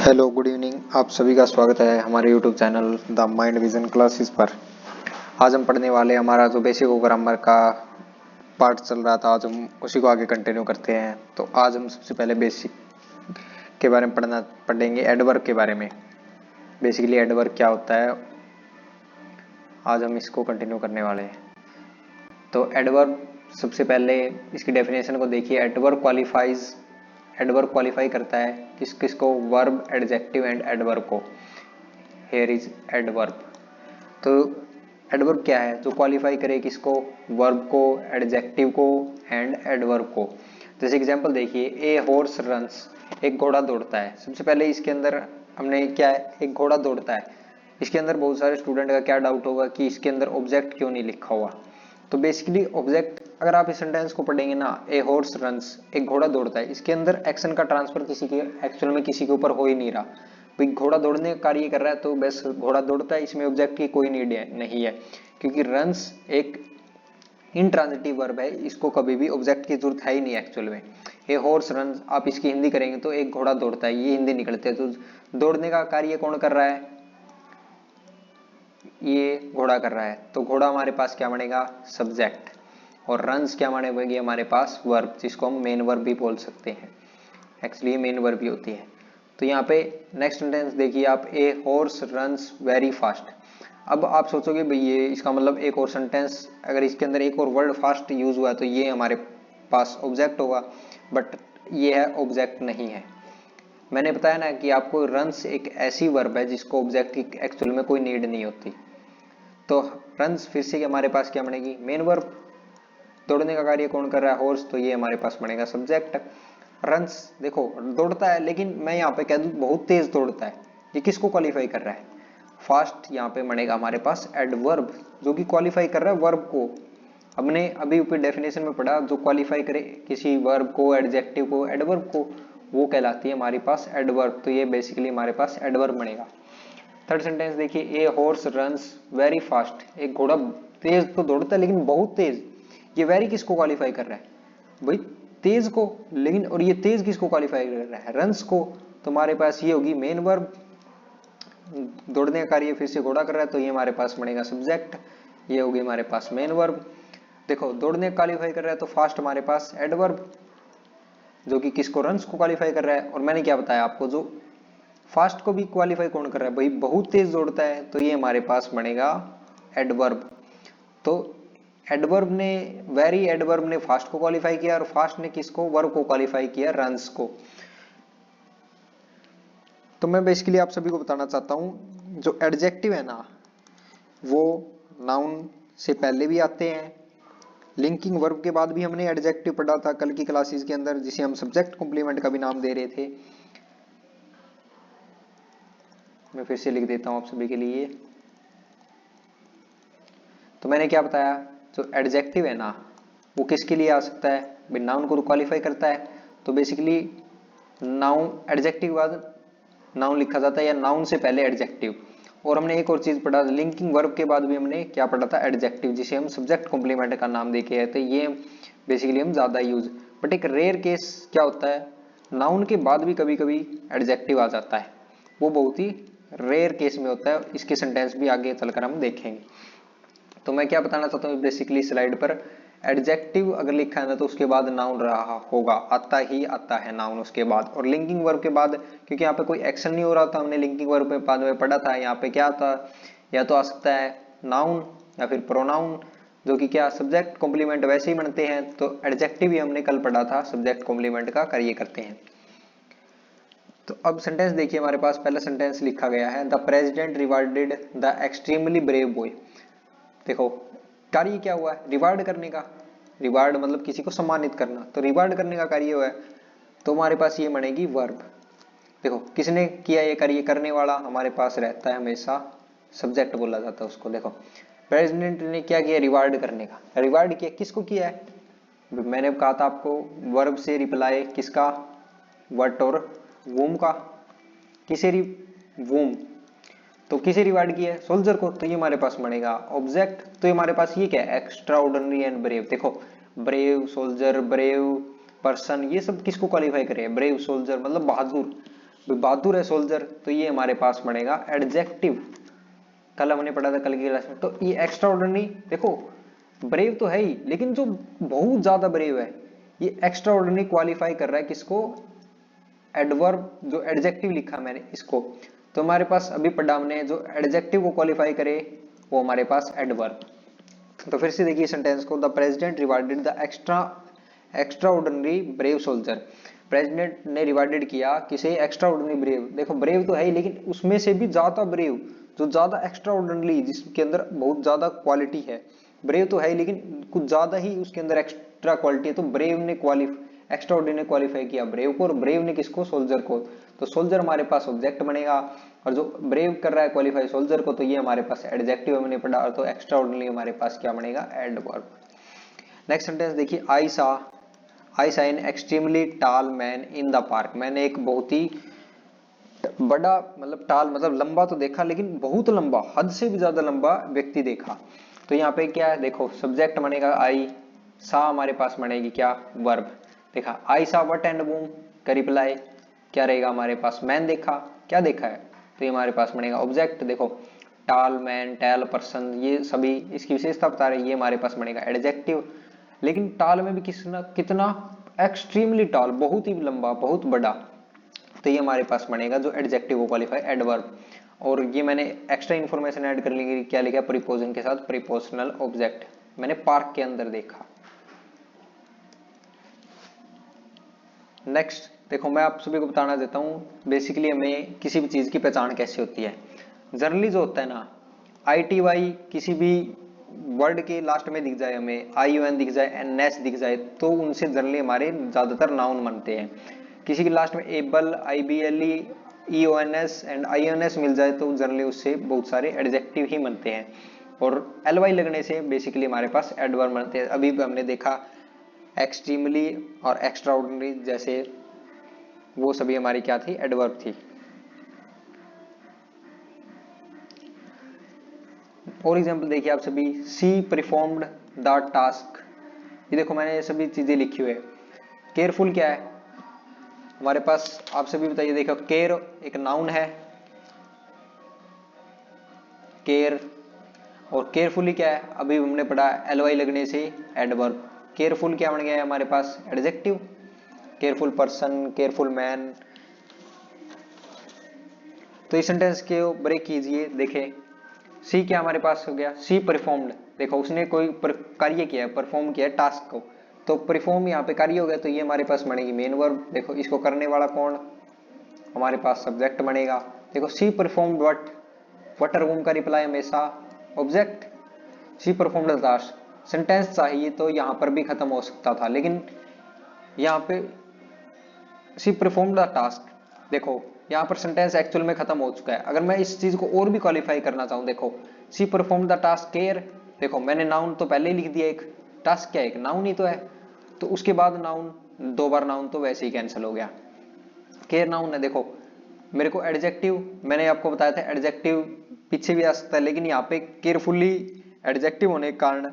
Hello good evening. आप सभी का स्वागत है हमारे YouTube channel the mind vision classes पर। आज हम पढ़ने वाले हमारा जो बेसिक ग्रामर का पार्ट चल रहा था, आज हम उसी को आगे कंटिन्यू करते हैं। तो आज हम सबसे पहले बेसिक के बारे में पढ़ेंगे, एडवर्ब के बारे में। बेसिकली एडवर्ब क्या होता है, आज हम इसको कंटिन्यू करने वाले हैं। तो एडवर्ब, सबसे पहले इसकी डेफिनेशन को देखिए। एडवर्ब क्वालिफाई करता है किसको? वर्ब, एडजेक्टिव एंड एडवर्ब को। Here is adverb. तो एडवर्ब क्या है? जो क्वालिफाई करे किसको? वर्ब को, एडजेक्टिव को एंड एडवर्ब को। जैसे एग्जांपल देखिए, ए हॉर्स रन्स, एक घोड़ा दौड़ता है। सबसे पहले इसके अंदर हमने क्या है, एक घोड़ा दौड़ता है। इसके अंदर बहुत सारे स्टूडेंट का क्या डाउट होगा कि इसके अंदर ऑब्जेक्ट क्यों नहीं लिखा हुआ। तो बेसिकली ऑब्जेक्ट, अगर आप इस सेंटेंस को पढ़ेंगे ना, ए हॉर्स रन्स, एक घोड़ा दौड़ता है, इसके अंदर एक्शन का ट्रांसफर किसी के एक्चुअल में किसी के ऊपर हो ही नहीं रहा। भाई घोड़ा दौड़ने का कार्य कर रहा है तो बस घोड़ा दौड़ता है, इसमें ऑब्जेक्ट की कोई नीड नहीं है, क्योंकि रन्स एक इंट्रांजिटिव वर्ब है, इसको कभी भी ऑब्जेक्ट की जरूरत है ही नहीं एक्चुअल में। ए हॉर्स रन्स, आप इसकी हिंदी करेंगे तो एक घोड़ा दौड़ता है, ये हिंदी निकलते हैं। तो दौड़ने का कार्य कौन कर रहा है? ये घोड़ा कर रहा है। तो घोड़ा हमारे पास क्या बनेगा? सब्जेक्ट। और रन्स क्या बनेगी हमारे पास? वर्ब, जिसको हम मेन वर्ब भी बोल सकते हैं। एक्चुअली मेन वर्ब भी होती है। तो यहाँ पे नेक्स्ट सेंटेंस देखिए आप, a horse runs very fast. अब आप सोचोगे भाई ये इसका मतलब एक और सेंटेंस, अगर इसके अंदर एक और वर्ड फास्ट यूज हुआ तो ये हमारे पास ऑब्जेक्ट होगा, बट ये है ऑब्जेक्ट नहीं है। मैंने बताया ना कि आपको रन्स एक ऐसी वर्ब है जिसको ऑब्जेक्ट की एक्चुअल में कोई नीड नहीं होती। तो रन्स फिर से हमारे पास क्या बनेगी? Main verb. दौड़ने का कार्य कौन कर रहा है? हॉर्स, तो ये हमारे पास बनेगा सब्जेक्ट। रन्स देखो दौड़ता है, लेकिन मैं यहाँ पे कह दूं बहुत तेज दौड़ता है, ये किसको क्वालिफाई कर रहा है? फास्ट। यहाँ पे बनेगा हमारे पास एडवर्ब, जो कि क्वालिफाई कर रहा है वर्ब को। हमने अभी ऊपर डेफिनेशन में पढ़ा, जो क्वालिफाई करे किसी वर्ब को, एडजेक्टिव को, एडवर्ब को, वो कहलाती है हमारे पास एडवर्ब। तो ये बेसिकली हमारे पास एडवर्ब बनेगा। थर्ड सेंटेंस देखिए, a horse runs very fast, एक घोड़ा तेज तो दौड़ता है लेकिन बहुत तेज। ये वेरी किसको क्वालिफाई कर रहा है? भाई तेज को, लेकिन और ये तेज किसको क्वालिफाई कर रहा है? रन्स को। तो हमारे पास ये होगी मेन वर्ब। दौड़ने का कार्य फिर से घोड़ा कर रहा है, तो ये हमारे पास बनेगा सब्जेक्ट। ये होगी हमारे पास मेन वर्ब। देखो दौड़ने का क्वालिफाई कर रहा है तो फास्ट हमारे पास एडवर्ब, जो कि किसको? रन्स को क्वालिफाई कर रहा है। और मैंने क्या बताया आपको, जो फास्ट को भी क्वालिफाई कौन कर रहा है? भाई बहुत तेज दौड़ता है, तो ये हमारे पास बनेगा एडवर्ब। तो एडवर्ब ने, वेरी एडवर्ब ने फास्ट को क्वालिफाई किया, और फास्ट ने किसको? वर्ब को क्वालिफाई किया, रन्स को। तो मैं बेसिकली आप सभी को बताना चाहता हूं, जो एडजेक्टिव है ना, वो नाउन से पहले भी आते हैं। लिंकिंग वर्ब के बाद भी हमने एडजेक्टिव पढ़ा था कल की क्लासेस के अंदर, जिसे हम सब्जेक्ट कॉम्प्लीमेंट का भी नाम दे रहे थे। मैं फिर से लिख देता हूं आप सभी के लिए। तो मैंने क्या बताया, जो एडजेक्टिव है ना, वो किसके लिए आ सकता है? भाई नाउन को क्वालिफाई करता है। तो बेसिकली नाउन, एडजेक्टिव के बाद नाउन लिखा जाता है, या नाउन से पहले एडजेक्टिव। और हमने एक और चीज पढ़ा, लिंकिंग वर्ब के बाद भी हमने क्या पढ़ा था? एडजेक्टिव, जिसे हम सब्जेक्ट कॉम्प्लीमेंट का नाम देके आए थे। ये बेसिकली हम ज्यादा यूज, बट एक रेयर केस क्या होता है, नाउन के बाद भी कभी कभी एडजेक्टिव आ जाता है। वो बहुत ही रेयर केस में होता है, इसके सेंटेंस भी आगे चलकर हम देखेंगे। तो मैं क्या बताना चाहता हूँ बेसिकली स्लाइड पर, एडजेक्टिव अगर लिखा है ना तो उसके बाद नाउन रहा होगा, आता ही आता है नाउन उसके बाद। और लिंकिंग वर्ब के बाद, क्योंकि यहाँ पे कोई एक्शन नहीं हो रहा था, हमने लिंकिंग वर्ब के बाद में पढ़ा था, यहाँ पे क्या था, या तो आ सकता है नाउन या फिर प्रोनाउन, जो कि क्या सब्जेक्ट कॉम्प्लीमेंट वैसे ही बनते हैं। तो एडजेक्टिव ही हमने कल पढ़ा था, सब्जेक्ट कॉम्प्लीमेंट का कार्य करते हैं। तो अब सेंटेंस देखिए, हमारे पास पहला सेंटेंस लिखा गया है, the president rewarded the extremely brave boy. देखो कार्य क्या हुआ है? रिवार्ड करने का। रिवार्ड मतलब किसी को सम्मानित करना, तो रिवार्ड करने का कार्य हुआ है, तो हमारे पास ये बनेगी वर्ब। देखो किसने किया ये कार्य? करने वाला हमारे पास रहता है हमेशा, सब्जेक्ट बोला जाता है उसको। देखो प्रेसिडेंट ने क्या किया? रिवार्ड करने का। रिवार्ड किया, किसको किया है? मैंने कहा था आपको, वर्ब से रिप्लाई किसका? वट और वूम का। किसे? वूम। तो किसे रिवार्ड किया है? सोल्जर को। तो ये हमारे पास बनेगा ऑब्जेक्ट। तो ये हमारे पास ये क्या है? Extra ordinary and brave. देखो ब्रेव, सोल्जर, ब्रेव पर्सन, ये सब किसको क्वालिफाई करे? ब्रेव सोल्जर मतलब बहादुर। बहादुर है सोल्जर, तो ये हमारे पास बनेगा एडजेक्टिव। कल हमने पढ़ा था कल की क्लास में। तो ये एक्स्ट्रा ऑर्डिनरी, देखो ब्रेव तो है ही, लेकिन जो बहुत ज्यादा ब्रेव है ये एक्स्ट्रा ऑर्डिनरी क्वालिफाई कर रहा है किसको, एडवर्ब, जो एडजेक्टिव लिखा मैंने इसको। तो हमारे पास अभी पढ़ा हमने जो एडजेक्टिव को क्वालिफाई करे वो हमारे पास एडवर्ब। तो फिर से देखिए सेंटेंस को, the president rewarded the extra ordinary brave soldier. President ने रिवार्डेड किया किसे, एक्स्ट्रा ऑर्डिनरी ब्रेव। देखो ब्रेव तो है ही, लेकिन उसमें से भी ज्यादा ब्रेव, जो ज्यादा एक्स्ट्रा ऑर्डिनरी, जिसके अंदर बहुत ज्यादा क्वालिटी है। ब्रेव तो है ही, लेकिन कुछ ज्यादा ही उसके अंदर एक्स्ट्रा क्वालिटी है। तो ब्रेव ने एक्स्ट्रा ऑर्डिनरी क्वालिफाई किया ब्रेव को, और ब्रेव ने किसको, सोल्जर को। तो सोल्जर हमारे पास ऑब्जेक्ट बनेगा, और जो ब्रेव कर रहा है क्वालिफाई सोल्जर को, तो ये हमारे पास एडजेक्टिव हमने पढ़ा। तो एक्स्ट्रा ऑर्डिनरी हमारे पास क्या बनेगा, एडवर्ब। नेक्स्ट सेंटेंस देखिए, आई सा an extremely tall man in the park. मैंने एक बहुत ही बड़ा, मतलब टाल मतलब लंबा तो देखा, लेकिन बहुत लंबा, हद से भी ज्यादा लंबा व्यक्ति देखा। तो यहाँ पे क्या है, देखो सब्जेक्ट बनेगा आई, सा हमारे पास बनेगी क्या, वर्ब। देखा आई सा व्हाट एंड बूम का रिप्लाई क्या रहेगा हमारे पास, मैन देखा, क्या देखा है, तो ये हमारे पास बनेगा ऑब्जेक्ट। देखो टाल मैन, टैल पर्सन, ये सभी इसकी विशेषता बता रहे हैं, ये हमारे पास बनेगा एडजेक्टिव। लेकिन टाल में भी कितना एक्सट्रीमली टाल, बहुत ही लंबा, बहुत बड़ा, तो ये हमारे पास बनेगा जो एडजेक्टिव को क्वालिफाई एडवर्ब। और ये मैंने एक्स्ट्रा इन्फॉर्मेशन ऐड कर ली, क्या लिखा, प्रीपोजिशन के साथ प्रीपोजिशनल ऑब्जेक्ट, मैंने पार्क के अंदर देखा। नेक्स्ट देखो, मैं आप सभी को बताना देता हूं बेसिकली हमें किसी भी चीज की पहचान कैसे होती है। जनरली जो होता है ना, ITY किसी भी वर्ड के लास्ट में दिख जाए, हमें ION दिख जाए, NS दिख जाए, तो उनसे जनरली हमारे ज्यादातर नाउन बनते हैं। किसी के लास्ट में able, IBLE, EONS and IONS मिल जाए तो जनरली उससे बहुत सारे एडजेक्टिव ही बनते हैं, और LY लगने से बेसिकली हमारे पास एडवर्ब बनते हैं। अभी हमने देखा एक्सट्रीमली और एक्स्ट्रा ऑर्डिनरी, जैसे वो सभी हमारी क्या थी, एडवर्ब थी। और एग्जाम्पल देखिए आप सभी, सी परफॉर्म्ड द टास्क। ये देखो मैंने ये सभी चीजें लिखी हुई है। केयरफुल क्या है हमारे पास, आप सभी बताइए। देखो केयर एक नाउन है, केयर, और केयरफुली क्या है, अभी हमने पढ़ा LY लगने से एडवर्ब। केयरफुल क्या बन गया है हमारे पास, adjective. Careful person, careful man. तो इस सेंटेंस के ब्रेक कीजिए, देखें सी क्या हमारे पास हो गया, सी परफॉर्म्ड। देखो उसने कोई कार्य किया है, परफॉर्म किया है टास्क को, तो परफॉर्म यहाँ पे कार्य हो गया, तो ये हमारे पास बनेगी मेन वर्ब। देखो इसको करने वाला कौन, हमारे पास सब्जेक्ट बनेगा। देखो she performed what, what whom का रिप्लाई हमेशा object. She performed the task, sentence चाहिए तो यहाँ पर भी खत्म हो सकता था, लेकिन यहाँ पे सी परफॉर्म्ड द टास्क, देखो यहाँ पर सेंटेंस एक्चुअल में खत्म हो चुका है। अगर मैं इस चीज को और भी क्वालिफाई करना चाहूँ, देखो she performed the task care. देखो मैंने नाउन तो पहले ही लिख दिया, एक टास्क क्या है, एक नाउन ही तो है, तो उसके बाद नाउन, दो बार नाउन तो वैसे ही कैंसिल हो गया। केयर नाउन है। देखो मेरे को एडजेक्टिव, मैंने आपको बताया था एडजेक्टिव पीछे भी आ सकता है, लेकिन यहाँ पे केयरफुली एडजेक्टिव होने के कारण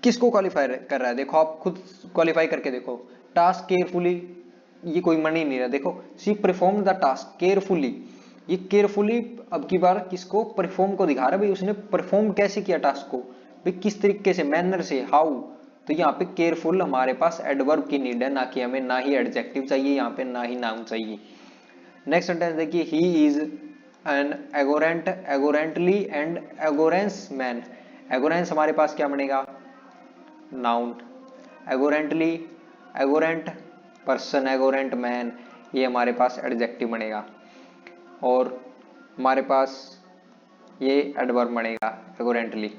किसको क्वालिफाई कर रहा है, देखो आप खुद क्वालिफाई करके देखो। टास्क केयरफुली, ये कोई मन ही नहीं रहा। देखो सी परफॉर्म द टास्क केयरफुली, ये केयरफुली अब की बार किसको, परफॉर्म को दिखा रहा है, भाई उसने परफॉर्म कैसे किया टास्क को, भाई किस तरीके से, मैनर से, हाउ। तो यहाँ पे केयरफुल हमारे पास एडवर्ब की नीड है, ना कि हमें ना ही एडजेक्टिव चाहिए यहाँ पे, ना ही नाउन चाहिए। नेक्स्ट सेंटेंस देखिए, he is an ignorant, ignorantly and ignorance man. Ignorance हमारे पास क्या बनेगा, noun. Ignorantly, ignorant person, ignorant man, ये हमारे पास एडजेक्टिव बनेगा, और हमारे पास ये एडवर्ब बनेगा एगोरेंटली।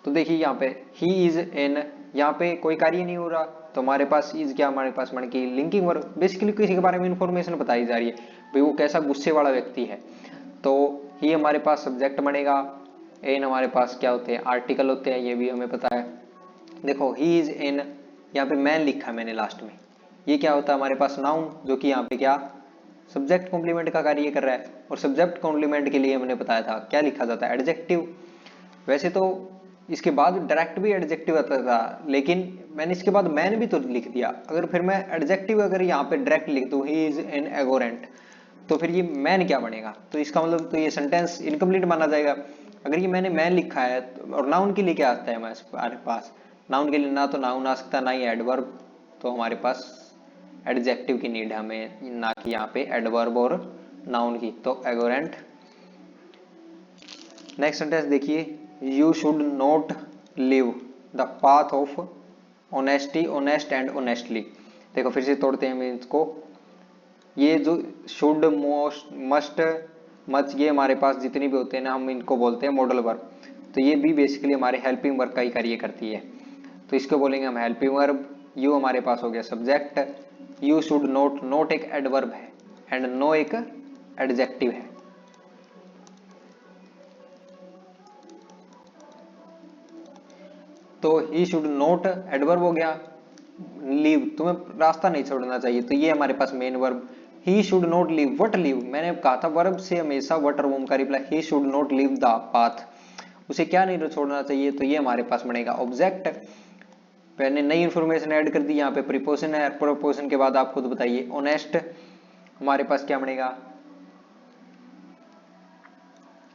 तो देखिए यहाँ पे ही इज इन, यहाँ पे कोई कार्य नहीं हो रहा, तो हमारे पास इज क्या, हमारे पास बनेगी लिंकिंग वर्ब। बेसिकली किसी के बारे में इंफॉर्मेशन बताई जा रही है, भाई वो कैसा गुस्से वाला व्यक्ति है, तो ही हमारे पास सब्जेक्ट बनेगा। इन हमारे पास क्या होते हैं, आर्टिकल होते हैं, ये भी हमें पता है। देखो ही इज इन, यहाँ पे मैन लिखा मैंने लास्ट में, ये क्या होता है हमारे पास, नाउन, जो कि यहाँ पे क्या, सब्जेक्ट कॉम्प्लीमेंट का कार्य कर रहा है। और सब्जेक्ट कॉम्प्लीमेंट के लिए हमने बताया था क्या लिखा जाता है, एडजेक्टिव। वैसे तो इसके बाद डायरेक्ट भी एडजेक्टिव आता था, लेकिन मैंने इसके बाद मैन भी तो लिख दिया। अगर फिर मैं एडजेक्टिव अगर यहाँ पे डायरेक्ट लिख दूं, ही इज एन एगोरेंट, तो फिर ये मैन क्या बनेगा, तो इसका मतलब तो ये सेंटेंस इनकम्प्लीट माना जाएगा। अगर ये मैंने मैन लिखा है और नाउन के लिए क्या आता है हमारे पास, नाउन के लिए ना तो नाउन आ सकता ना ही एडवर्ब, तो हमारे पास एडजेक्टिव की नीड है हमें, ना कि यहाँ पे एडवर्ब और नाउन की, तो एगोरेंट। नेक्स्ट सेंटेंस देखिए, you should not live the path of honesty, honest and honestly. देखो फिर से तोड़ते हैं हम इसको, ये जो शुड, मोस्ट, मस्ट, मच, ये हमारे पास जितनी भी होते हैं ना, हम इनको बोलते हैं मॉडल वर्ब। तो ये भी बेसिकली हमारे हेल्पिंग वर्ब का ही कार्य करती है, तो इसको बोलेंगे हम हेल्पिंग वर्ब। यू हमारे पास हो गया subject, you should not, not एक एडवर्ब है एंड नो एक एडजेक्टिव है। तो ही शुड नॉट एडवर्ब हो गया, लीव तुम्हें रास्ता नहीं छोड़ना चाहिए, तो ये हमारे पास main verb. He should not leave, what leave, मैंने कहा था वर्ब से हमेशा व्हाट और वोम का reply, he should not leave the path, उसे क्या नहीं छोड़ना चाहिए, तो ये हमारे पास बनेगा ऑब्जेक्ट। मैंने नई इंफॉर्मेशन ऐड कर दी, यहाँ पे प्रीपोजिशन है, प्रीपोजिशन के बाद आप खुद बताइए। ऑनेस्ट हमारे पास क्या बनेगा,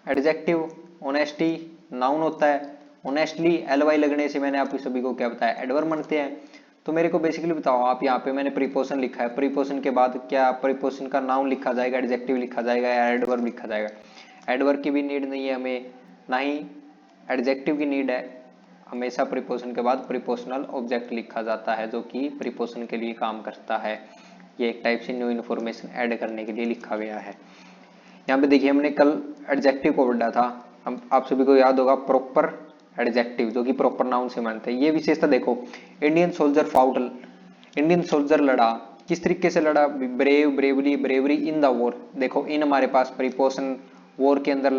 एडजेक्टिव, ऑनेस्टी नाउन होता है, ऑनेस्टली एलवाई लगने से मैंने आप सभी को क्या बताया, एडवर्ब बनते हैं। तो मेरे को बेसिकली बताओ आप, यहाँ पे मैंने प्रीपोजिशन लिखा है, प्रीपोजिशन के बाद क्या प्रीपोजिशन का नाउन लिखा जाएगा, एडजेक्टिव लिखा जाएगा या एडवर्ब लिखा जाएगा। एडवर्ब की भी नीड नहीं है हमें, ना ही एडजेक्टिव की नीड है, हमेशा प्रीपोजिशन के बाद प्रीपोजिशनल ऑब्जेक्ट लिखा जाता है जो कि प्रीपोजिशन के लिए काम करता है। ये एक टाइप से न्यू इन्फॉर्मेशन ऐड करने के लिए लिखा गया है। यहाँ पे देखिए हमने कल एडजेक्टिव को पढ़ा था, हम आप सभी को याद होगा प्रॉपर एडजेक्टिव जो कि प्रॉपर नाउन से मानते हैं। ये विशेषता देखो, Indian soldier fought, Indian soldier लड़ा, किस तरीके से लड़ा, brave, bravery, bravery in the war. देखो इन हमारे पास प्रीपोजिशन, वॉर के अंदर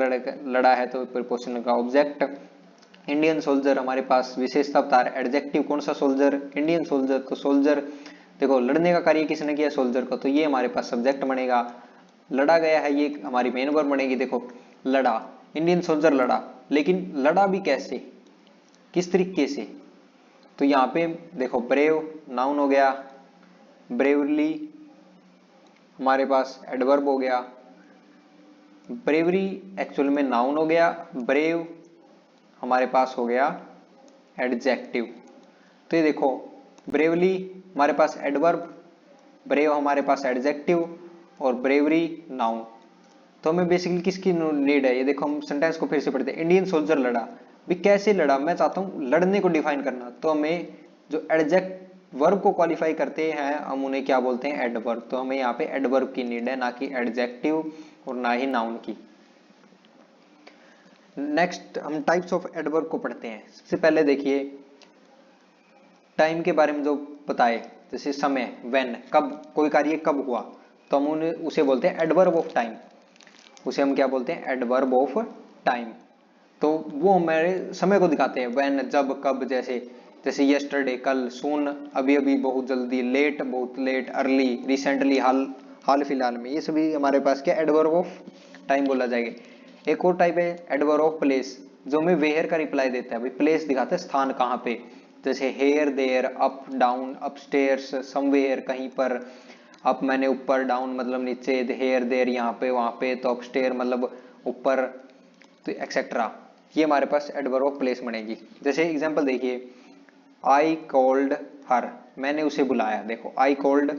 लड़ा है तो प्रीपोजिशन का ऑब्जेक्ट। इंडियन सोल्जर हमारे पास विशेषता बता रहा है, एडजेक्टिव कौन सा, सोल्जर, इंडियन सोल्जर, तो सोल्जर देखो लड़ने का कार्य किसने किया, सोल्जर को, तो ये हमारे पास सब्जेक्ट बनेगा। लड़ा गया है ये हमारी मेन वर्ब बनेगी। देखो लड़ा, इंडियन सोल्जर लड़ा, लेकिन लड़ा भी कैसे, किस तरीके से, तो यहाँ पे देखो ब्रेव नाउन हो गया, ब्रेवली हमारे पास एडवर्ब हो गया, ब्रेवरी एक्चुअल में नाउन हो गया, ब्रेव हमारे पास हो गया एडजेक्टिव। तो ये देखो ब्रेवली हमारे पास एडवर्ब, ब्रेव हमारे पास एडजेक्टिव और ब्रेवरी नाउन। तो हमें बेसिकली किसकी नीड है, ये देखो हम सेंटेंस को फिर से पढ़ते हैं। इंडियन सोल्जर लड़ा, भी कैसे लड़ा, मैं चाहता हूं लड़ने को डिफाइन करना, तो हमें जो एडजेक्ट वर्ब को क्वालिफाई करते हैं हम उन्हें क्या बोलते हैं, एडवर्ब। तो हमें यहाँ पे एडवर्ब की नीड है, ना कि एडजेक्टिव और ना ही नाउन की। नेक्स्ट हम टाइप्स ऑफ एडवर्ब को पढ़ते हैं। सबसे पहले देखिए टाइम के बारे में जो बताए, जैसे समय, व्हेन, कब, कोई कार्य कब हुआ, तो हम उन्हें उसे बोलते हैं एडवर्ब ऑफ टाइम, उसे हम क्या बोलते हैं, एडवर्ब ऑफ टाइम। तो वो हमारे समय को दिखाते हैं, व्हेन जब, कब, जैसे जैसे यस्टरडे कल, सून अभी अभी, बहुत जल्दी, लेट बहुत लेट, अर्ली रिसेंटली हाल हाल फिलहाल में, ये सभी हमारे पास क्या एडवर्ब ऑफ टाइम बोला जाएगा। एक और टाइप है एडवर्ब ऑफ प्लेस, जो हमें वेयर का रिप्लाई देता है, भाई प्लेस दिखाता है स्थान कहाँ पे, जैसे here, there, up, down, upstairs, somewhere कहीं पर, अप मैंने ऊपर, डाउन मतलब नीचे, हेयर देयर यहाँ पे वहां पे, तो अपस्टेयर मतलब ऊपर, तो एक्सेट्रा। ये हमारे पास एडवर्ब ऑफ प्लेस बनेगी। जैसे एग्जांपल देखिए, आई कॉल्ड हर, मैंने उसे बुलाया। देखो आई कॉल्ड,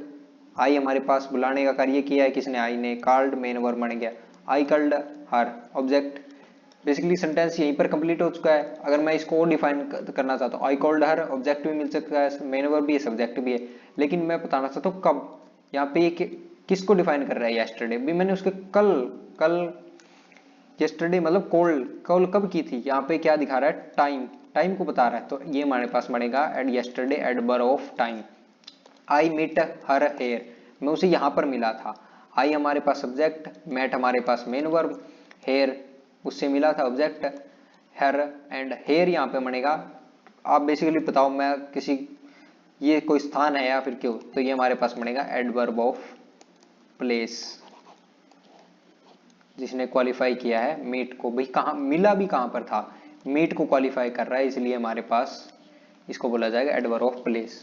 आई हमारे पास बुलाने का कार्य किया है किसने, आई ने, कॉल्ड मेन वर्ब बन गया, I called her object. Basically sentence यहीं पर कंप्लीट हो चुका है। अगर मैं इसको और डिफाइन करना चाहता हूँ, आई कॉल्ड हर ऑब्जेक्ट भी मिल सकता है, मेन वर्ब भी है, सब्जेक्ट भी है, लेकिन मैं बताना चाहता हूँ कब। यहाँ पे किसको डिफाइन कर रहा है, यस्टरडे भी मैंने उसके कल, कल यस्टरडे मतलब कोल्ड, कल कब की थी, यहाँ पे क्या दिखा रहा है, टाइम, टाइम को बता रहा है, तो ये हमारे पास बनेगा एड yesterday adverb of time. I meet her here, मैं उसे यहाँ पर मिला था, आई हमारे पास सब्जेक्ट, मेट हमारे पास मेन वर्ब, हेयर उससे मिला था ऑब्जेक्ट, हेयर एंड हेयर यहाँ पे बनेगा। आप बेसिकली बताओ मैं किसी, ये कोई स्थान है या फिर क्यों, तो ये हमारे पास बनेगा एडवर्ब ऑफ प्लेस, जिसने क्वालिफाई किया है मीट को, भाई कहाँ मिला भी कहां पर था, मीट को क्वालिफाई कर रहा है, इसलिए हमारे पास इसको बोला जाएगा adverb of place.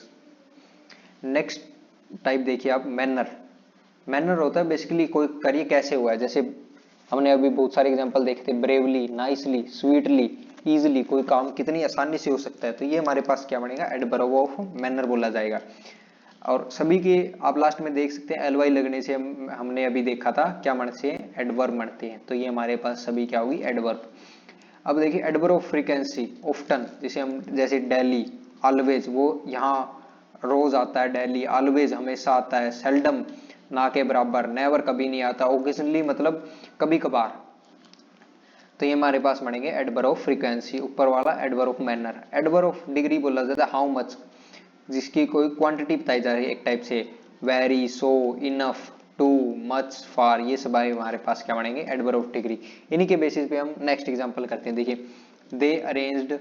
Next type देखिए आप, मैनर, मैनर होता है बेसिकली कोई कार्य कैसे हुआ है, जैसे हमने अभी बहुत सारे एग्जांपल देखे थे, ब्रेवली, नाइसली, स्वीटली, इजिली, कोई काम कितनी आसानी से हो सकता है, तो ये हमारे पास क्या बनेगा, एडवर्ब ऑफ मैनर बोला जाएगा। और सभी के आप लास्ट में देख सकते हैं एलवाई लगने से हमने अभी देखा था क्या बनते हैं, एडवर्ब बनते हैं, तो ये हमारे पास सभी क्या होगी, एडवर्ब। अब देखिए एडवर्ब ऑफ फ्रीक्वेंसी, ऑफ्टन, जैसे डेली, ऑलवेज, वो यहाँ रोज आता है, डेली, ऑलवेज हमेशा आता है, सेल्डम ना के बराबर, नेवर कभी नहीं आता, ओकेजनली मतलब कभी कभार, तो ये हमारे पास बनेंगे एडवर्ब ऑफ फ्रीक्वेंसी। ऊपर वाला adverb of manner. Adverb of degree बोला जाता है हाउ मच, जिसकी कोई क्वांटिटी बताई जा रही है एक टाइप से, वेरी, सो, इनफ, टू मच, फार, ये सब हमारे पास क्या बनेंगे, एडवर्ब ऑफ डिग्री। इन्हीं के बेसिस पे हम नेक्स्ट एग्जांपल करते हैं। देखिए they arranged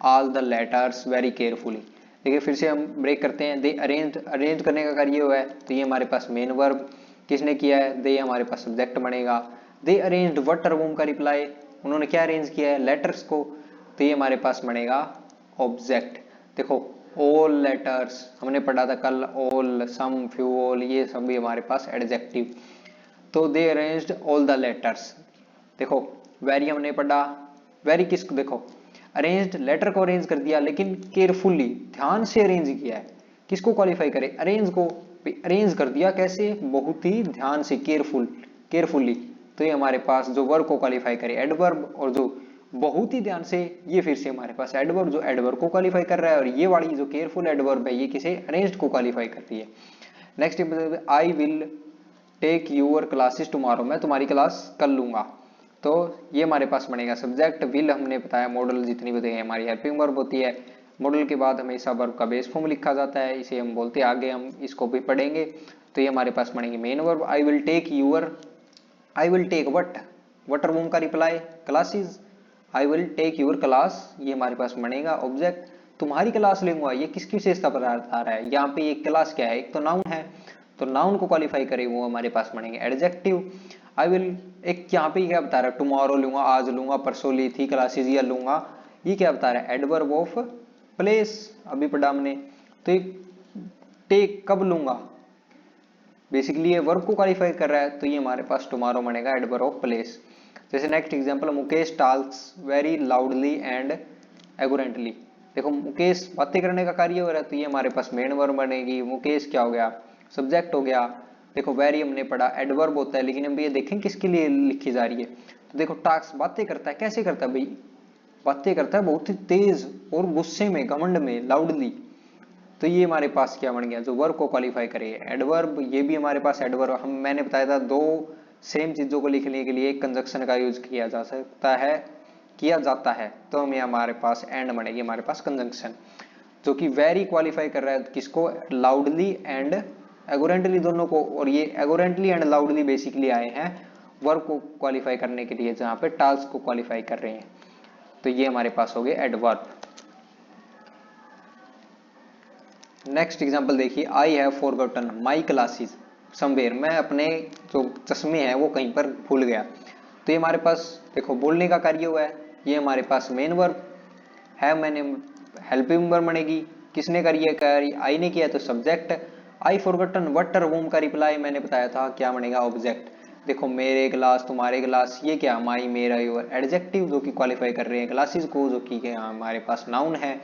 all the letters very carefully. देखिए फिर से हम ब्रेक करते हैं, दे अरेंज करने का कार्य हुआ है, तो ये हमारे पास मेन वर्ब, किसने किया है, दे हमारे पास सब्जेक्ट बनेगा। दे अरेंज्ड व्हाट रूम का रिप्लाई, उन्होंने क्या अरेंज किया है, लेटर्स को, तो ये हमारे पास बनेगा ऑब्जेक्ट। देखो ऑल लेटर्स हमने पढ़ा था कल, ऑल, सम, फ्यू, ऑल, ये सब भी हमारे पास एडजेक्टिव। तो दे अरेंज्ड ऑल द लेटर्स। देखो वेरी हमने पढ़ा, वेरी किसको, देखो अरेंज्ड लेटर को अरेंज कर दिया, लेकिन केयरफुली, ध्यान से अरेंज किया है, किसको क्वालिफाई करे, अरेंज को, अरेंज कर दिया कैसे, बहुत ही ध्यान से, केयरफुली, तो ये हमारे पास जो वर्ब को क्वालिफाई करे एडवर्ब, और जो बहुत ही ध्यान से, ये फिर से हमारे पास एडवर्ब जो एडवर्ब को क्वालिफाई कर रहा है, और ये वाली जो केयरफुल एडवर्ब है ये किसे, अरेंज्ड को क्वालिफाई करती है। Next I will take your classes tomorrow, मैं तुम्हारी क्लास कल लूंगा, तो ये हमारे पास बनेगा सब्जेक्ट। विल हमने बताया मॉडल जितनी भी है हमारी हेल्पिंग वर्ब होती है, मॉडल के बाद हमेशा वर्ब का बेस फॉर्म लिखा जाता है, इसे हम बोलते हैं, आगे हम इसको भी पढ़ेंगे, तो ये हमारे पास बनेंगे main verb. I will take your, I will take what, what whom का reply classes, I will take your class, ये हमारे पास बनेगा ऑब्जेक्ट। तुम्हारी क्लास लूंगा, ये किसकी विशेषता पर आ रहा है, यहाँ पे एक क्लास क्या है, एक तो नाउन है, तो नाउन को क्वालिफाई करे वो हमारे पास बनेंगे एडजेक्टिव। आई विल, एक यहाँ पे क्या बता रहा है, टुमारो लूंगा, आज लूंगा, परसों ली थी क्लासेस, या लूंगा, ये क्या बता रहा है, एडवर्ब ऑफ प्लेस, अभी पढ़ा हमने। तो टेक कब लूंगा, बेसिकली ये वर्ब को क्वालिफाई कर रहा है, तो ये हमारे पास टुमारो बनेगा एडवर्ब ऑफ प्लेस। जैसे next example, Mukesh talks very loudly and ignorantly. देखो मुकेश बातें करने का कार्य हो रहा है, तो ये हमारे पास मेन वर्ब बनेगी। मुकेश क्या हो गया, सब्जेक्ट हो गया। देखो वेरी हमने पढ़ा एडवर्ब होता है, लेकिन हम ये देखें किसके लिए लिखी जा रही है, तो देखो टॉक्स बातें करता है, कैसे करता है भाई, बातें करता है बहुत ही तेज और गुस्से में, घमंड में, लाउडली, तो ये हमारे पास क्या बन गया, जो वर्ब को क्वालिफाई करे एडवर्ब। ये भी हमारे पास एडवर्ब, हम मैंने बताया था दो सेम चीजों को लिखने के लिए एक कंजक्शन का यूज किया जा सकता है, किया जाता है, तो हमें हमारे पास एंड बनेगी हमारे पास कंजंक्शन, जो कि वेरी क्वालिफाई कर रहा है किसको, लाउडली एंड एगोरेंटली दोनों को, और ये एगोरेंटली एंड लाउडली बेसिकली आए हैं वर्ब को क्वालिफाई करने के लिए, जहां पे टास्क को क्वालिफाई कर रहे हैं, तो ये हमारे पास हो गए एडवर्ब। नेक्स्ट एग्जांपल देखिए, I have forgotten my glasses somewhere, मैं अपने जो चश्मे हैं वो कहीं पर भूल गया, तो ये हमारे पास देखो बोलने का कार्य हुआ है, ये हमारे पास मेन वर्ब है, मैंने हेल्पिंग वर्ब बनेगी, किसने कार्य किया, आई ने किया, तो subject. I forgotten what room का रिप्लाई मैंने बताया था क्या बनेगा, ऑब्जेक्ट। देखो मेरे ग्लास, तुम्हारे ग्लास, ये क्या, माई, मेरा, योर, एडजेक्टिव जो कि क्वालिफाई कर रहे हैं ग्लासेस को, जो कि हमारे पास नाउन है।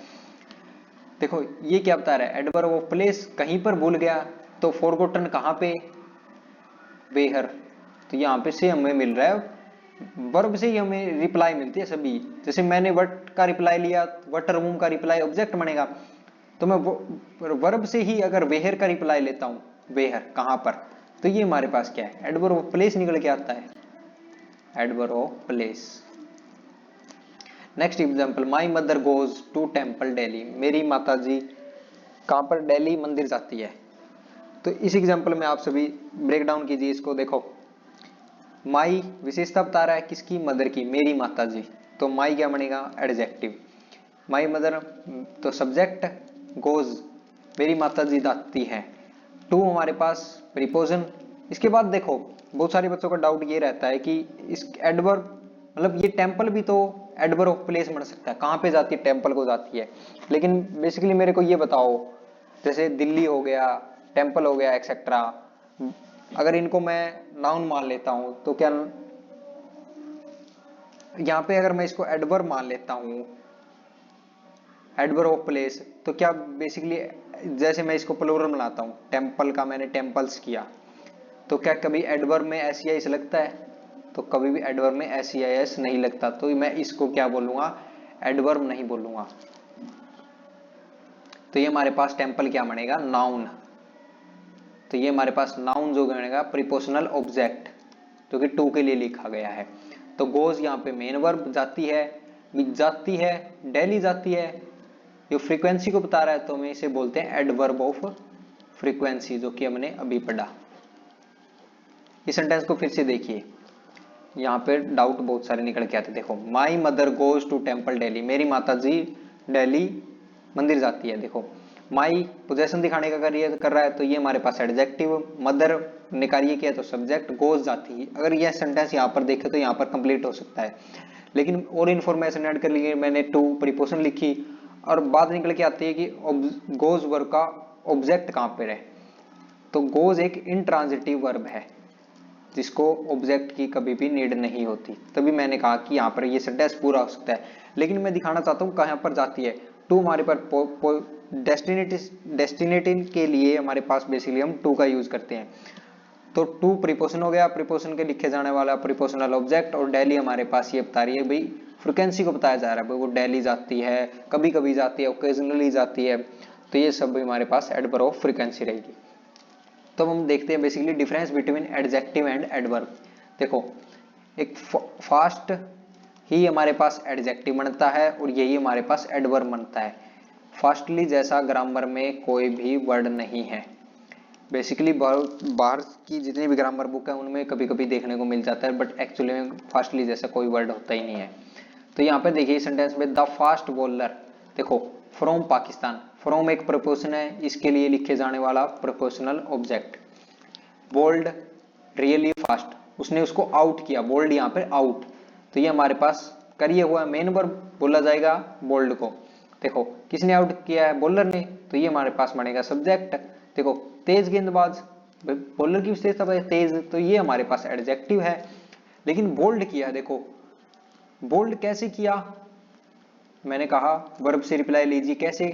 देखो ये क्या बता रहा है, एडवर्ब ऑफ प्लेस, कहीं पर भूल गया, तो फॉरगॉटन कहां पे, वेयर, तो यहाँ पे से हमें मिल रहा है, वर्ब से ही हमें रिप्लाई मिलती है सभी, जैसे मैंने वट का रिप्लाई लिया, वट रूम का रिप्लाई ऑब्जेक्ट बनेगा, तो मैं वर्ब से ही अगर वेयर का रिप्लाई लेता हूं, वेयर कहां पर, तो ये हमारे पास क्या है, एडवर्ब ऑफ प्लेस निकल के आता है, adverb of place. Next example, my mother goes to temple daily, मेरी माता जी कहां पर, दिल्ली मंदिर जाती है, तो इस एग्जांपल में आप सभी ब्रेक डाउन कीजिए इसको। देखो माई विशेषता बता रहा है किसकी, मदर की, मेरी माता जी, तो माई क्या बनेगा, एडजेक्टिव। माई मदर तो सब्जेक्ट, गोज मेरी माता जी जाती है, टू हमारे पास प्रीपोजन। इसके बाद देखो बहुत सारे बच्चों का डाउट ये रहता है कि इस एडवर्ब, मतलब ये टेंपल भी तो एडवर्ब ऑफ प्लेस बन सकता है, कहां पे जाती है, टेंपल को जाती है, लेकिन बेसिकली मेरे को ये बताओ, जैसे दिल्ली हो गया, टेंपल हो गया, एक्सेट्रा, अगर इनको मैं नाउन मान लेता हूं तो क्या यहाँ पे अगर मैं इसको एडवर्ब मान लेता हूं, एडवर्ब ऑफ प्लेस, तो क्या बेसिकली जैसे मैं इसको प्लूरल बनाता हूँ, टेम्पल का मैंने टेम्पल्स किया, तो क्या कभी एडवर्ब में एस ई आई एस लगता है? तो कभी भी एडवर्ब में एस ई आई एस नहीं लगता, तो मैं इसको क्या बोलूंगा? एडवर्ब नहीं बोलूंगा। तो ये हमारे पास टेम्पल क्या बनेगा? नाउन। तो ये हमारे पास नाउन जो बनेगा प्रीपोजिशनल ऑब्जेक्ट, जो कि टू के लिए लिखा गया है। तो गोज यहाँ पे मेन वर्ब जाती है, जाती है, डेली जाती है, जो फ्रीक्वेंसी को बता रहा है, तो हम इसे बोलते हैं एडवर्ब ऑफ फ्रीक्वेंसी, जो कि हमने अभी पढ़ा। इस सेंटेंस को फिर से देखिए, यहाँ पे डाउट बहुत सारे निकल के आते। देखो, my mother goes to temple daily, मेरी माता जी डेली मंदिर जाती है। देखो, माई पोजेशन दिखाने का कार्य कर रहा है, तो ये हमारे पास एडजेक्टिव, मदर ने कार्य किया तो सब्जेक्ट, गोज जाती है। अगर यह सेंटेंस यहाँ पर देखे तो यहाँ पर कंप्लीट हो सकता है, लेकिन और इन्फॉर्मेशन ऐड कर लिए, मैंने टू प्रीपोजिशन लिखी और बात निकल के आती है कि गोज वर्ब का ऑब्जेक्ट कहाँ पर है। तो गोज एक इंट्रांजिटिव वर्ब है जिसको ऑब्जेक्ट की कभी भी नीड नहीं होती, तभी मैंने कहा कि यहाँ पर ये सेंटेंस पूरा हो सकता है। लेकिन मैं दिखाना चाहता हूँ कहाँ पर जाती है। टू हमारे पर डेस्टिनेटिव के लिए हमारे पास बेसिकली हम टू का यूज करते हैं। तो टू प्रीपोजिशन हो गया, प्रीपोजिशन के लिखे जाने वाला प्रीपोजिशनल ऑब्जेक्ट, और डेली हमारे पास ये बता रही है भाई, फ्रिक्वेंसी को बताया जा रहा है भाई, वो डेली जाती है, कभी कभी जाती है, ओकेजनली जाती है। तो ये सब भी हमारे पास एडवर्ब ऑफ फ्रीक्वेंसी रहेगी। तो हम देखते हैं basically difference between adjective and adverb. देखो, एक फास्ट ही हमारे पास एडजेक्टिव बनता है और यही हमारे पास एडवर्ब बनता है। फास्टली जैसा ग्रामर में कोई भी वर्ड नहीं है। बेसिकली बाहर की जितनी भी ग्रामर बुक है उनमें कभी कभी देखने को मिल जाता है, बट एक्चुअली में फास्टली जैसा कोई वर्ड होता ही नहीं है। तो यहाँ पे देखिए सेंटेंस में, द फास्ट बॉलर, देखो फ्रॉम पाकिस्तान, फ्रॉम एक प्रपोजिशन है, इसके लिए लिखे जाने वाला prepositional object. Bold, really fast, उसने उसको आउट किया, बोल्ड यहाँ पे आउट, तो ये हमारे पास करिए हुआ मेन वर्ब बोला जाएगा बोल्ड को। देखो, किसने आउट किया है? बॉलर ने, तो ये हमारे पास बनेगा सब्जेक्ट। देखो, तेज गेंदबाज, बॉलर की विशेषता तेज, तो ये हमारे पास एडजेक्टिव है। लेकिन बोल्ड किया, देखो बोल्ड कैसे किया, मैंने कहा वर्ब से रिप्लाई लीजिए, कैसे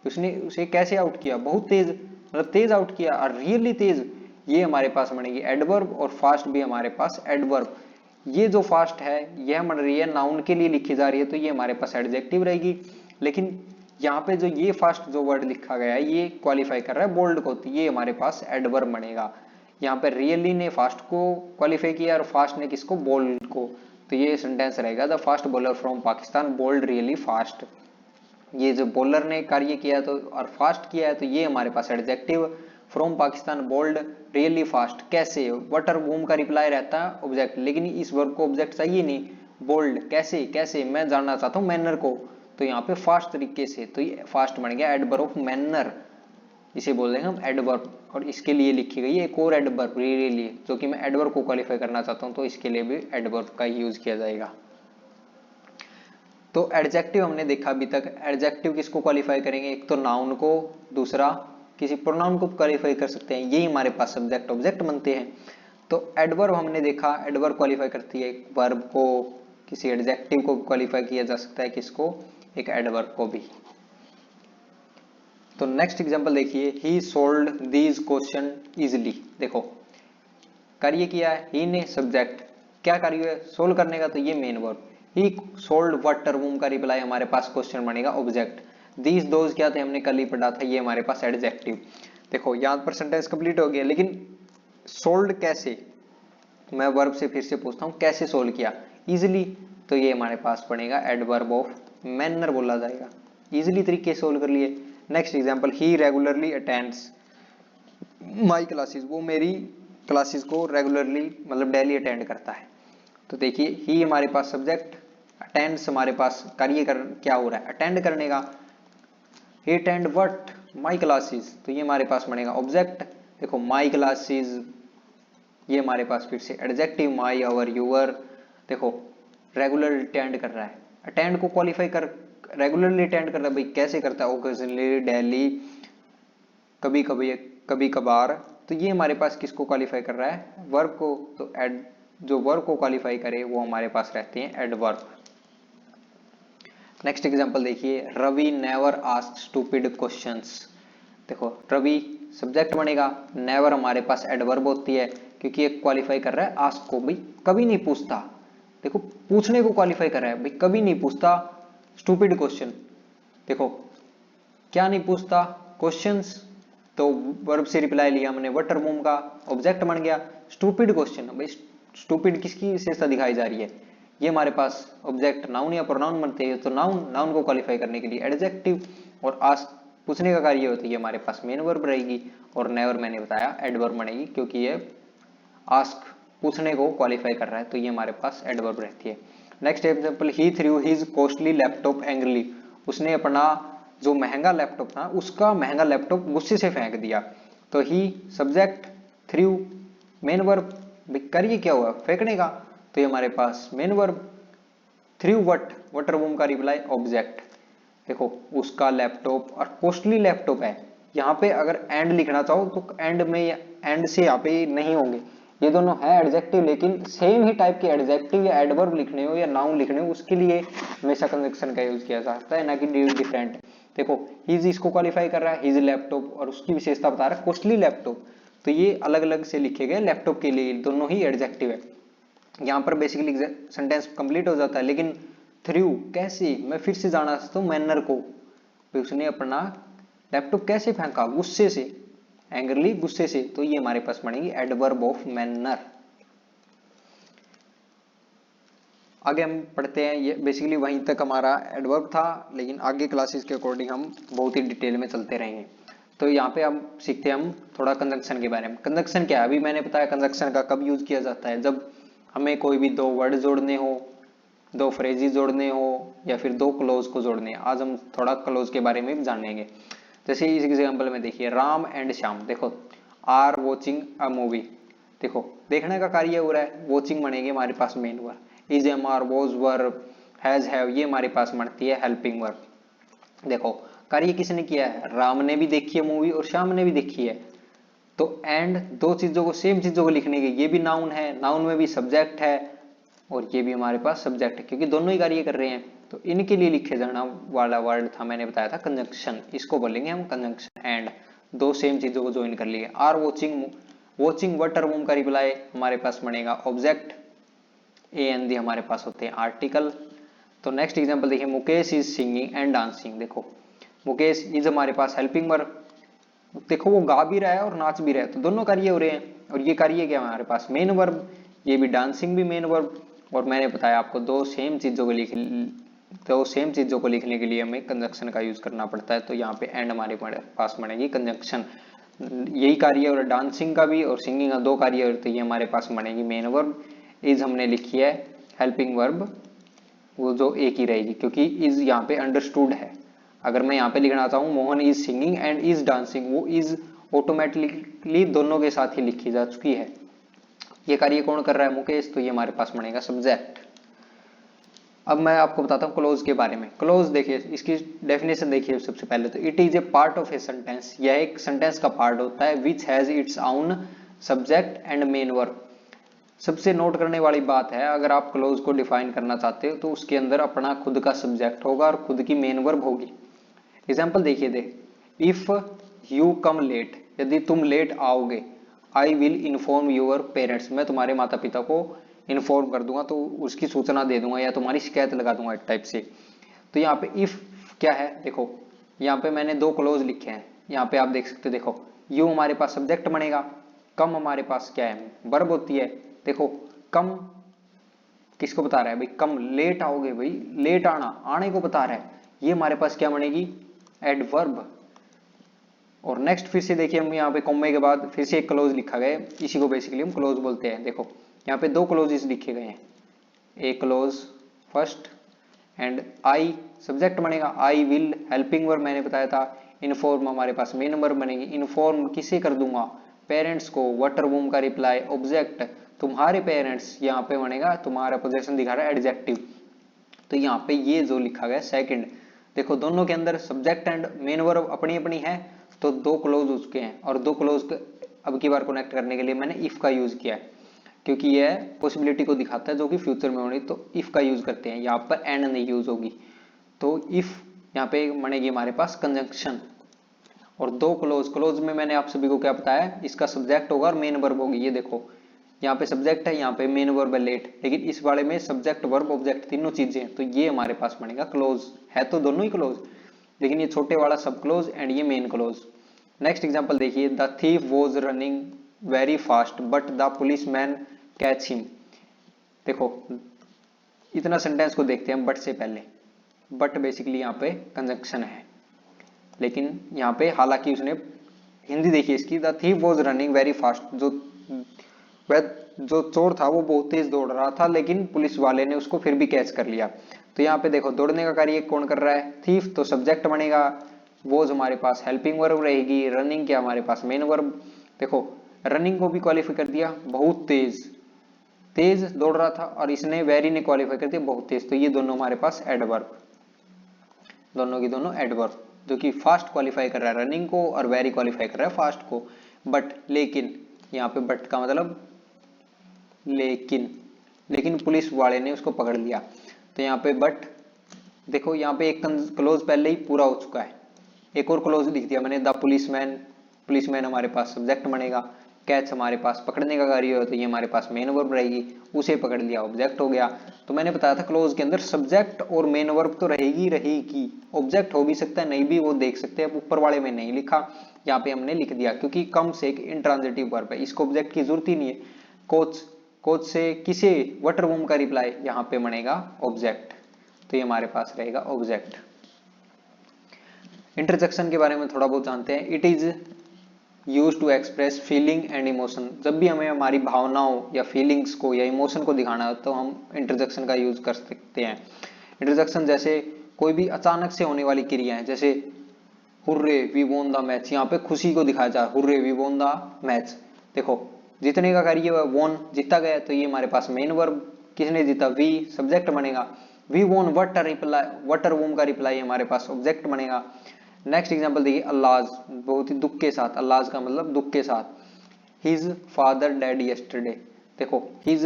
उसने उसे कैसे आउट किया? बहुत तेज, मतलब तेज आउट किया। और रियली तेज, ये हमारे पास बनेगी एडवर्ब, और फास्ट भी हमारे पास एडवर्ब। ये जो फास्ट है यह बन रही है नाउन के लिए लिखी जा रही है, तो ये हमारे पास एडजेक्टिव रहेगी। लेकिन यहाँ पे जो ये फास्ट जो वर्ड लिखा गया है ये क्वालिफाई कर रहा है बोल्ड को, तो ये हमारे पास एडवर्ब बनेगा। यहाँ पे रियली ने फास्ट को क्वालिफाई किया और फास्ट ने किसको? बोल्ड को। तो ये सेंटेंस रहेगा, the fast bowler from Pakistan bold really fast. ये जो बॉलर ने कार्य किया तो और फास्ट किया है, तो ये हमारे पास adjective, from Pakistan bold really fast. कैसे? वटर बूम का रिप्लाई रहता है ऑब्जेक्ट, लेकिन इस वर्ब को ऑब्जेक्ट चाहिए नहीं। बोल्ड कैसे, कैसे मैं जानना चाहता हूँ मैनर को, तो यहाँ पे फास्ट तरीके से, तो ये फास्ट बन गया एडवर्ब ऑफ मैनर, इसे बोल देंगे हम एडवर्ब। और इसके लिए लिखी गई है एक और एडवर्ब रियली, जो कि मैं एडवर्ब को क्वालिफाई करना चाहता हूँ, तो इसके लिए भी एडवर्ब का यूज किया जाएगा। तो एडजेक्टिव हमने देखा अभी तक। एडजेक्टिव किसको क्वालिफाई करेंगे? एक तो नाउन को, दूसरा किसी प्रोनाउन को क्वालिफाई कर सकते हैं, यही हमारे पास सब्जेक्ट ऑब्जेक्ट बनते हैं। तो एडवर्ब हमने देखा, एडवर्ब क्वालिफाई करती है वर्ब को, किसी एडजेक्टिव को क्वालिफाई किया जा सकता है, किसको? एक एडवर्ब को भी। तो नेक्स्ट एग्जांपल देखिए, ही सोल्ड दीज क्वेश्चन इजिली। देखो, कार्य किया है ही ने, सब्जेक्ट, क्या कार्य है? सोल्व करने का, तो ये मेन वर्ब। ही सोल्ड वाटर बूम का रिप्लाई हमारे पास क्वेश्चन बनेगा ऑब्जेक्ट। दीज दोज क्या थे? हमने कल ही पढ़ा था, ये हमारे पास एडजेक्टिव। देखो, यहाँ पर सेंटेंस कंप्लीट हो गया, लेकिन सोल्ड कैसे? मैं वर्ब से फिर से पूछता हूँ, कैसे सोल्व किया? इजिली, तो ये हमारे पास बनेगा एडवर्ब ऑफ मैनर बोला जाएगा, इजिली तरीके से सोल्व कर लिए। Next example, he regularly attends my classes, वो मेरी क्लासेस को रेगुलरली मतलब डेली अटेंड करता है। तो देखिए, ही हमारे पास सब्जेक्ट, अटेंड्स हमारे पास कार्य कर क्या हो रहा है? अटेंड करने का। ही अटेंड व्हाट? माई क्लासेस, तो ये हमारे पास बनेगा ऑब्जेक्ट। देखो, माई क्लासेस, ये हमारे पास फिर से एडजेक्टिव, माई, आवर, यूअर। देखो, रेगुलर अटेंड कर रहा है, अटेंड को क्वालिफाई कर, रेगुलरली अटेंड कर रहा है भाई, कैसे करता है? ओकेजनली, डेली, कभी कभी, कभी कभार, तो ये हमारे पास किसको क्वालिफाई कर रहा है, वर्ब को। तो एड जो वर्ब को क्वालिफाई करे वो हमारे पास रहते हैं एडवर्ब। नेक्स्ट एग्जांपल देखिए, Ravi never ask stupid questions. देखो रवि सब्जेक्ट बनेगा, नेवर हमारे पास एडवर्ब होती है क्योंकि ये क्वालिफाई कर रहा है आस्क को, भाई कभी नहीं पूछता। देखो पूछने को क्वालिफाई कर रहा है, भाई कभी नहीं पूछता स्टूपिड क्वेश्चन। देखो क्या नहीं पूछता, क्वेश्चंस, तो वर्ब से रिप्लाई लिया हमने, वटर बूम का ऑब्जेक्ट बन गया स्टूपिड क्वेश्चन। भाई स्टूपिड किसकी विशेषता दिखाई जा रही है, ये हमारे पास ऑब्जेक्ट नाउन या प्रोनाउन बनते हैं, तो नाउन को क्वालिफाई करने के लिए एडजेक्टिव, और आस्क पूछने का कार्य होता है, ये हमारे पास मेन वर्ब रहेगी, और नेवर मैंने बताया एडवर्ब बनेगी क्योंकि ये आस्क पूछने को क्वालिफाई कर रहा है, तो ये हमारे पास एडवर्ब रहती है। नेक्स्ट एग्जांपल, ही through his costly laptop angrily. उसने अपना जो महंगा लैपटॉप था उसका महंगा लैपटॉप गुस्से से फेंक दिया। तो he subject, throw main verb, करिए क्या हुआ फेंकने का, तो ये हमारे पास main verb, throw what what whom का रिप्लाई ऑब्जेक्ट। देखो उसका लैपटॉप और कॉस्टली लैपटॉप है, यहाँ पे अगर एंड लिखना चाहो तो एंड में एंड से यहाँ पे नहीं होंगे, ये दोनों है एडजेक्टिव, लेकिन सेम ही टाइप के एडजेक्टिव या एडवर्ब लिखने हो या नाउन लिखने हो उसके लिए हमेशा कंजंक्शन का यूज किया जाता है, ना कि डिफरेंट। देखो हिज इसको क्वालिफाई कर रहा है, हिज लैपटॉप, और उसकी विशेषता बता रहा है कॉस्टली लैपटॉप, तो ये अलग अलग से लिखे गए लैपटॉप के लिए, दोनों ही एडजेक्टिव है। यहाँ पर बेसिकली सेंटेंस कंप्लीट हो जाता है, लेकिन थ्रू कैसे, मैं फिर से जाना चाहता हूँ मैनर को, तो उसने अपना लैपटॉप कैसे फेंका, गुस्से से, एंग्रली गुस्से से, तो ये हमारे पास बनेगी एडवर्ब ऑफ मैनर। आगे हम पढ़ते हैं, ये बेसिकली वहीं तक हमारा एडवर्ब था, लेकिन आगे क्लासेस के अकॉर्डिंग हम बहुत ही डिटेल में चलते रहेंगे। तो यहाँ पे हम सीखते हैं हम थोड़ा कंजंक्शन के बारे में। कंजंक्शन क्या है, अभी मैंने बताया कंजंक्शन का कब यूज किया जाता है, जब हमें कोई भी दो वर्ड जोड़ने हो, दो फ्रेजेस जोड़ने हो, या फिर दो क्लोज को जोड़ने। आज हम थोड़ा क्लोज के बारे में जानेंगे। जैसे इस एग्जांपल में देखिए, राम एंड श्याम, देखो आर वॉचिंग अ मूवी, देखो देखने का कार्य हो रहा है, वॉचिंग बनेगी हमारे पास main verb, is, am, are, was, were, has, have, ये हमारे पास बनती है हेल्पिंग वर्ब। देखो कार्य किसने किया है, राम ने भी देखी है मूवी और श्याम ने भी देखी है, तो एंड दो चीजों को, सेम चीजों को लिखने के, ये भी नाउन है, नाउन में भी सब्जेक्ट है, और ये भी हमारे पास सब्जेक्ट है, क्योंकि दोनों ही कार्य कर रहे हैं, तो इनके लिए लिखे जाना वाला वर्ड था, मैंने बताया था कंजंक्शन, इसको बोलेंगे हम कंजंक्शन। एंड दो सेम चीजों को ज्वाइन कर लिए। Are watching, watching water whom का रिप्लाई हमारे पास बनेगा ऑब्जेक्ट, ए एन दी हमारे पास होते हैं आर्टिकल। तो नेक्स्ट एग्जांपल देखिए, Mukesh is singing and dancing. देखो मुकेश इज हमारे पास हेल्पिंग वर्ब, देखो वो गा भी रहा है और नाच भी रहा है, तो दोनों कार्य हो रहे हैं, और ये कार्य क्या है हमारे पास मेन वर्ब, ये भी डांसिंग भी मेन वर्ब, और मैंने बताया आपको दो सेम चीजों को लिखने के लिए हमें कंजंक्शन का यूज करना पड़ता है, तो यहाँ पे एंड हमारे पास बनेगी कंजंक्शन, यही कार्य और डांसिंग का भी और सिंगिंग का दो कार्य और, तो ये हमारे पास बनेगी मेन वर्ब। इज हमने लिखी है हेल्पिंग वर्ब, वो जो एक ही रहेगी क्योंकि इज यहाँ पे अंडरस्टूड है। अगर मैं यहाँ पे लिखना चाहूँ Mohan is singing and is dancing, वो इज ऑटोमेटिकली दोनों के साथ ही लिखी जा चुकी है। ये कार्य कौन कर रहा है, मुकेश, तो ये हमारे पास बनेगा सब्जेक्ट। अब मैं आपको बताता हूँ क्लोज के बारे में। क्लोज देखिए, इसकी डेफिनेशन देखिए सबसे पहले, तो it is a part of a sentence, यह एक सेंटेंस का पार्ट होता है, which has its own subject and main verb. सबसे नोट करने वाली बात है, अगर आप क्लोज को डिफाइन करना चाहते हो तो उसके अंदर अपना खुद का सब्जेक्ट होगा और खुद की मेन वर्ब होगी। एग्जाम्पल देखिए दे, इफ यू कम लेट, यदि तुम लेट आओगे, I will inform your parents, मैं तुम्हारे माता पिता को इन्फॉर्म कर दूंगा, तो उसकी सूचना दे दूंगा या तुम्हारी शिकायत लगा दूंगा एक टाइप से। तो यहाँ पे इफ क्या है, देखो यहाँ पे मैंने दो क्लोज लिखे हैं, यहाँ पे आप देख सकते हो, देखो यू हमारे पास सब्जेक्ट बनेगा, कम हमारे पास क्या है वर्ब होती है। देखो कम किसको बता रहा है, भाई कम लेट आओगे, भाई लेट आना, आने को बता रहा है, ये हमारे पास क्या बनेगी एडवर्ब। और नेक्स्ट फिर से देखिए, हम यहाँ पे कॉमे के बाद फिर से एक क्लोज लिखा गया है, इसी को बेसिकली हम क्लोज बोलते हैं। देखो यहाँ पे दो क्लोजेस लिखे गए हैं, a clause first and I subject बनेगा, आई विल हेल्पिंग वर्ब मैंने बताया था, इन्फॉर्म हमारे पास मेन वर्ब बनेगी, इन्फॉर्म किसे कर दूंगा पेरेंट्स को, वाटर बूम का रिप्लाई ऑब्जेक्ट, तुम्हारे पेरेंट्स, यहाँ पे बनेगा तुम्हारा पोजीशन दिखा रहा है एडजेक्टिव। तो यहाँ पे ये जो लिखा गया सेकंड, देखो दोनों के अंदर सब्जेक्ट एंड मेन वर्ब अपनी अपनी है, तो दो क्लोज उसके हैं, और दो क्लोज अब की बार कनेक्ट करने के लिए मैंने इफ का यूज किया है, क्योंकि यह पॉसिबिलिटी को दिखाता है जो कि फ्यूचर में होनी, तो इफ का यूज करते हैं, यहाँ पर एंड नहीं यूज होगी। तो इफ यहाँ पे बनेगी हमारे पास कंजंक्शन, और दो क्लोज में मैंने आप सभी को क्या बताया, इसका सब्जेक्ट होगा और मेन वर्ब होगी। ये देखो यहाँ पे सब्जेक्ट है, यहाँ पे मेन वर्ब है लेट, लेकिन इस वाले में सब्जेक्ट वर्ब ऑब्जेक्ट तीनों चीजें हैं, तो ये हमारे पास बनेगा क्लोज, है तो दोनों ही क्लोज, लेकिन ये छोटे वाला सब क्लोज एंड ये मेन क्लोज। नेक्स्ट एग्जांपल देखिए, the thief was running very fast but the police man catch him. देखो इतना सेंटेंस को देखते हैं बट से पहले, बट बेसिकली यहाँ पे कंजंक्शन है, लेकिन यहाँ पे हालांकि उसने हिंदी देखिए इसकी, the thief was running very fast, जो चोर था वो बहुत तेज दौड़ रहा था, लेकिन पुलिस वाले ने उसको फिर भी कैच कर लिया। तो यहाँ पे देखो दौड़ने का कार्य कौन कर रहा है, थीफ, तो सब्जेक्ट बनेगा, वॉज हमारे पास हेल्पिंग वर्ब रहेगी, रनिंग क्या हमारे पास मेन वर्ब। देखो रनिंग को भी क्वालिफाई कर दिया, बहुत तेज दौड़ रहा था, और इसने वेरी ने क्वालिफाई कर दिया बहुत तेज, तो ये दोनों हमारे पास एडवर्ब, दोनों की दोनों एडवर्ब, जो कि फास्ट क्वालिफाई कर रहा है रनिंग को और वेरी क्वालिफाई कर रहा है फास्ट को। बट लेकिन, यहाँ पे बट का मतलब लेकिन पुलिस वाले ने उसको पकड़ लिया, तो यहाँ पे बट देखो यहाँ पे एक क्लोज पहले ही पूरा हो चुका है, एक और क्लोज लिख दिया मैंने, द पुलिसमैन हमारे पास सब्जेक्ट बनेगा, कैच हमारे पास पकड़ने का कार्य हो, तो ये हमारे पास मेन वर्ब रहेगी, उसे पकड़ लिया ऑब्जेक्ट हो गया। तो मैंने बताया था क्लोज के अंदर सब्जेक्ट और मेन वर्ब तो रहेगी, ऑब्जेक्ट हो भी सकता है नहीं भी, वो देख सकते हैं, ऊपर वाले में नहीं लिखा, यहाँ पे हमने लिख दिया, क्योंकि कम से एक इंट्रांजिटिव वर्ब है, इसको ऑब्जेक्ट की जरूरत ही नहीं है। कोच से किसे वाटर बूम का रिप्लाई, यहाँ पे बनेगा ऑब्जेक्ट, तो ये हमारे पास रहेगा ऑब्जेक्ट। इंटरजेक्शन के बारे में थोड़ा बहुत जानते हैं। It is use to express feeling and emotion, जब भी हमें हमारी भावनाओं या फीलिंग्स को या इमोशन को दिखाना हो तो हम इंटरजेक्शन का यूज कर सकते हैं। इंटरजेक्शन जैसे कोई भी अचानक से होने वाली क्रिया है, जैसे hurray we won the match, यहाँ पे खुशी को दिखाया जा, hurray we won the match, देखो जीतने का कार्य है वोन, जीता गया, तो ये हमारे पास मेन वर्ब, किसने जीता, वी, सब्जेक्ट बनेगा, वी वोन वाटर वूम का रिप्लाई हमारे पास ऑब्जेक्ट बनेगा। नेक्स्ट एग्जांपल देखिए, अल्लाज, बहुत ही दुख के साथ, अल्लाज का मतलब दुख के साथ, हिज फादर डैड यस्टरडे, देखो हिज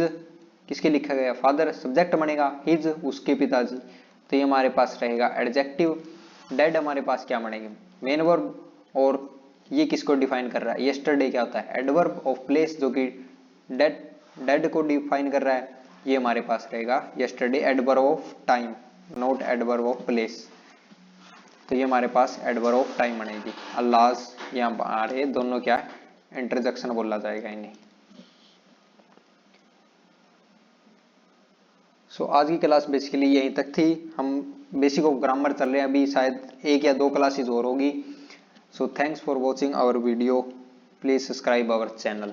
किसके लिखा गया, फादर, सब्जेक्ट बनेगा, हिज उसके पिताजी, तो ये हमारे पास रहेगा एडजेक्टिव। डेड हमारे पास क्या बनेगा, मेन वर्ब, और ये किसको डिफाइन कर रहा है, यस्टरडे क्या होता है, एडवर्ब ऑफ प्लेस, जो कि डेड को डिफाइन कर रहा है, ये हमारे पास रहेगा yesterday, adverb of time, not adverb of place, तो ये हमारे पास एडवर्ब ऑफ टाइम बनेगी। अल्लाज यहाँ आ रहे दोनों क्या है, इंटरजेक्शन बोला जाएगा इन्हें। सो आज की क्लास बेसिकली यहीं तक थी, हम बेसिक ऑफ ग्रामर चल रहे हैं, अभी शायद 1 या 2 क्लासेस और होगी। So thanks for watching our video, please subscribe our channel.